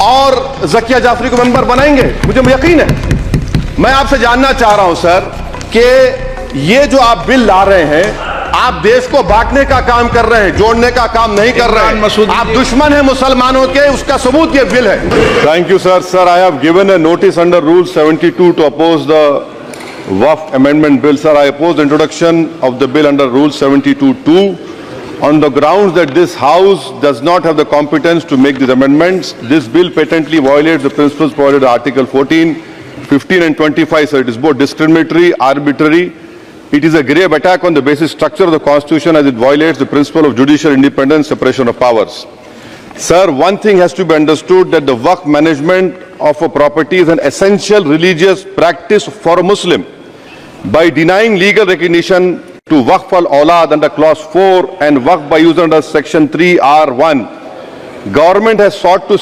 और ज़किया जाफरी को मेंबर बनाएंगे, मुझे यकीन है। मैं आपसे जानना चाह रहा हूं सर कि ये जो आप बिल ला रहे हैं, आप देश को बांटने का काम कर रहे हैं, जोड़ने का काम नहीं कर रहे हैं। आप दुश्मन हैं मुसलमानों के, उसका सबूत ये बिल है। Thank you sir. Sir, I have given a notice under rule 72 to oppose the Waqf amendment bill. Sir, I oppose the introduction of the bill under Rule 72(2) on the grounds that this House does not have the competence to make these amendments. This bill patently violates the principles provided in Article 14, 15 and 25. Sir, it is both discriminatory, arbitrary. It is a grave attack on the basic structure of the Constitution as it violates the principle of judicial independence, separation of powers. Sir, one thing has to be understood, that the Waqf management of a property is an essential religious practice for a Muslim. By denying legal recognition to Waqf al-Awlad under Clause 4 and Waqf by user under Section 3(r)(1), government has sought to